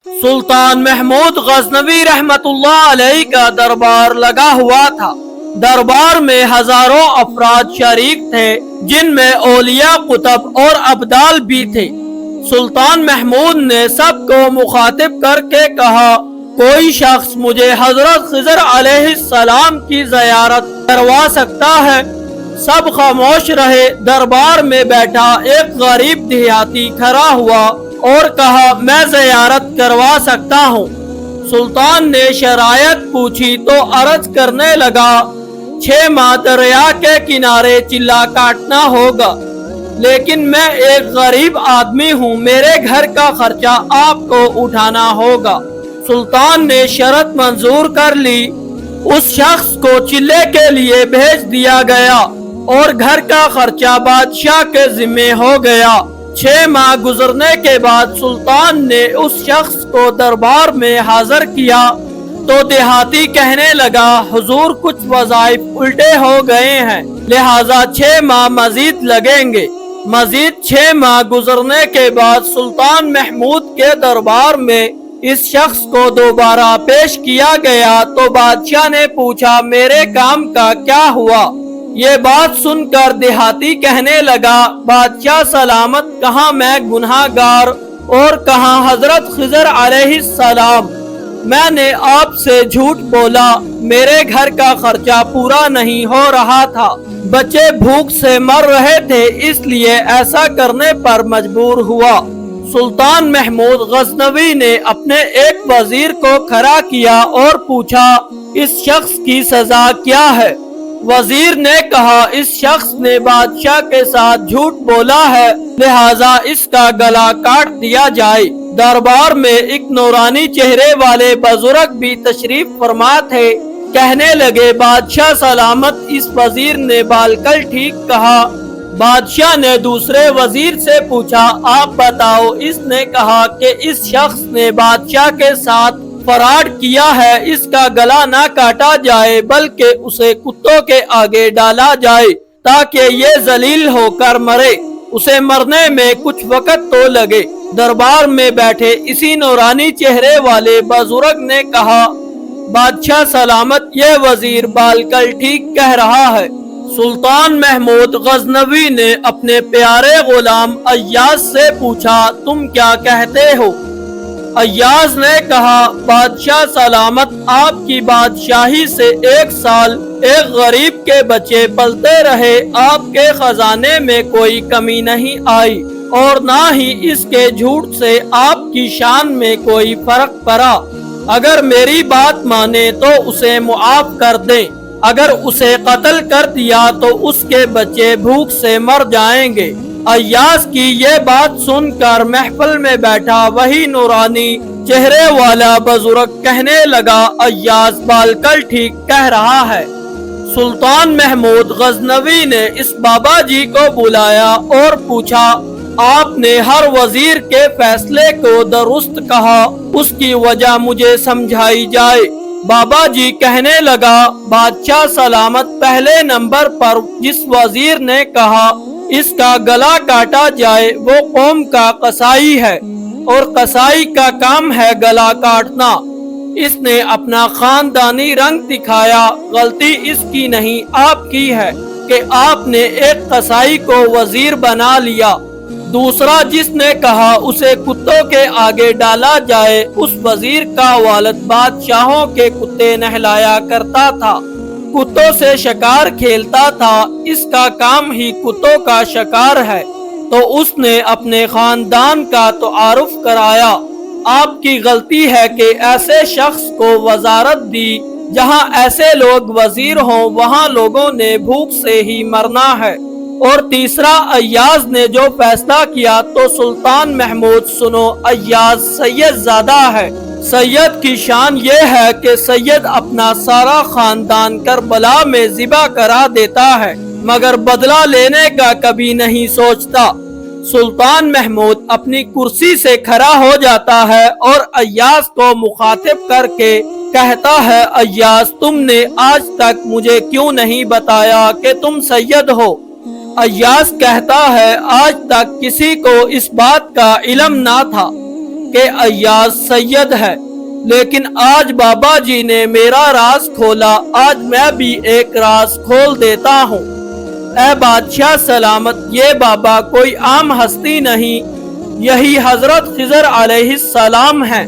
سلطان محمود غزنوی رحمت اللہ علیہ کا دربار لگا ہوا تھا۔ دربار میں ہزاروں افراد شریک تھے، جن میں اولیاء، قطب اور ابدال بھی تھے۔ سلطان محمود نے سب کو مخاطب کر کے کہا، کوئی شخص مجھے حضرت خضر علیہ السلام کی زیارت کروا سکتا ہے؟ سب خاموش رہے۔ دربار میں بیٹھا ایک غریب دیہاتی کھڑا ہوا اور کہا، میں زیارت کروا سکتا ہوں۔ سلطان نے شرائط پوچھی تو عرض کرنے لگا، 6 ماہ دریا کے کنارے چلا کاٹنا ہوگا، لیکن میں ایک غریب آدمی ہوں، میرے گھر کا خرچہ آپ کو اٹھانا ہوگا۔ سلطان نے شرط منظور کر لی۔ اس شخص کو چلے کے لیے بھیج دیا گیا اور گھر کا خرچہ بادشاہ کے ذمہ ہو گیا۔ 6 ماہ گزرنے کے بعد سلطان نے اس شخص کو دربار میں حاضر کیا تو دیہاتی کہنے لگا، حضور کچھ وظائف الٹے ہو گئے ہیں، لہٰذا 6 ماہ مزید لگیں گے۔ مزید 6 ماہ گزرنے کے بعد سلطان محمود کے دربار میں اس شخص کو دوبارہ پیش کیا گیا تو بادشاہ نے پوچھا، میرے کام کا کیا ہوا؟ یہ بات سن کر دیہاتی کہنے لگا، بادشاہ سلامت، کہاں میں گناہ گار اور کہاں حضرت خضر علیہ السلام؟ میں نے آپ سے جھوٹ بولا، میرے گھر کا خرچہ پورا نہیں ہو رہا تھا، بچے بھوک سے مر رہے تھے، اس لیے ایسا کرنے پر مجبور ہوا۔ سلطان محمود غزنوی نے اپنے ایک وزیر کو کھڑا کیا اور پوچھا، اس شخص کی سزا کیا ہے؟ وزیر نے کہا، اس شخص نے بادشاہ کے ساتھ جھوٹ بولا ہے، لہٰذا اس کا گلا کاٹ دیا جائے۔ دربار میں ایک نورانی چہرے والے بزرگ بھی تشریف فرما تھے۔ کہنے لگے، بادشاہ سلامت، اس وزیر نے بالکل ٹھیک کہا۔ بادشاہ نے دوسرے وزیر سے پوچھا، آپ بتاؤ۔ اس نے کہا کہ اس شخص نے بادشاہ کے ساتھ فراڈ کیا ہے، اس کا گلا نہ کاٹا جائے بلکہ اسے کتوں کے آگے ڈالا جائے تاکہ یہ ذلیل ہو کر مرے، اسے مرنے میں کچھ وقت تو لگے۔ دربار میں بیٹھے اسی نورانی چہرے والے بزرگ نے کہا، بادشاہ سلامت، یہ وزیر بالکل ٹھیک کہہ رہا ہے۔ سلطان محمود غزنوی نے اپنے پیارے غلام ایاز سے پوچھا، تم کیا کہتے ہو؟ ایاز نے کہا، بادشاہ سلامت، آپ کی بادشاہی سے 1 سال ایک غریب کے بچے پلتے رہے، آپ کے خزانے میں کوئی کمی نہیں آئی اور نہ ہی اس کے جھوٹ سے آپ کی شان میں کوئی فرق پڑا۔ اگر میری بات مانے تو اسے معاف کر دیں، اگر اسے قتل کر دیا تو اس کے بچے بھوک سے مر جائیں گے۔ ایاز کی یہ بات سن کر محفل میں بیٹھا وہی نورانی چہرے والا بزرگ کہنے لگا، ایاز بالکل ٹھیک کہہ رہا ہے۔ سلطان محمود غزنوی نے اس بابا جی کو بلایا اور پوچھا، آپ نے ہر وزیر کے فیصلے کو درست کہا، اس کی وجہ مجھے سمجھائی جائے۔ بابا جی کہنے لگا، بادشاہ سلامت، پہلے نمبر پر جس وزیر نے کہا اس کا گلا کاٹا جائے وہ قوم کا قصائی ہے، اور قصائی کا کام ہے گلا کاٹنا۔ اس نے اپنا خاندانی رنگ دکھایا، غلطی اس کی نہیں آپ کی ہے کہ آپ نے ایک قصائی کو وزیر بنا لیا۔ دوسرا جس نے کہا اسے کتوں کے آگے ڈالا جائے، اس وزیر کا والد بادشاہوں کے کتے نہلایا کرتا تھا، کتوں سے شکار کھیلتا تھا، اس کا کام ہی کتوں کا شکار ہے، تو اس نے اپنے خاندان کا تعارف کرایا۔ آپ کی غلطی ہے کہ ایسے شخص کو وزارت دی، جہاں ایسے لوگ وزیر ہوں وہاں لوگوں نے بھوک سے ہی مرنا ہے۔ اور تیسرا، ایاز نے جو فیصلہ کیا تو سلطان محمود سنو، ایاز سید زادہ ہے۔ سید کی شان یہ ہے کہ سید اپنا سارا خاندان کربلا میں ذبح کرا دیتا ہے مگر بدلہ لینے کا کبھی نہیں سوچتا۔ سلطان محمود اپنی کرسی سے کھڑا ہو جاتا ہے اور ایاز کو مخاطب کر کے کہتا ہے، ایاز، تم نے آج تک مجھے کیوں نہیں بتایا کہ تم سید ہو؟ ایاز کہتا ہے، آج تک کسی کو اس بات کا علم نہ تھا۔ کہ ایاز سید ہے، لیکن آج بابا جی نے میرا راز کھولا، آج میں بھی ایک راز کھول دیتا ہوں۔ اے بادشاہ سلامت، یہ بابا کوئی عام ہستی نہیں، یہی حضرت خضر علیہ السلام ہیں۔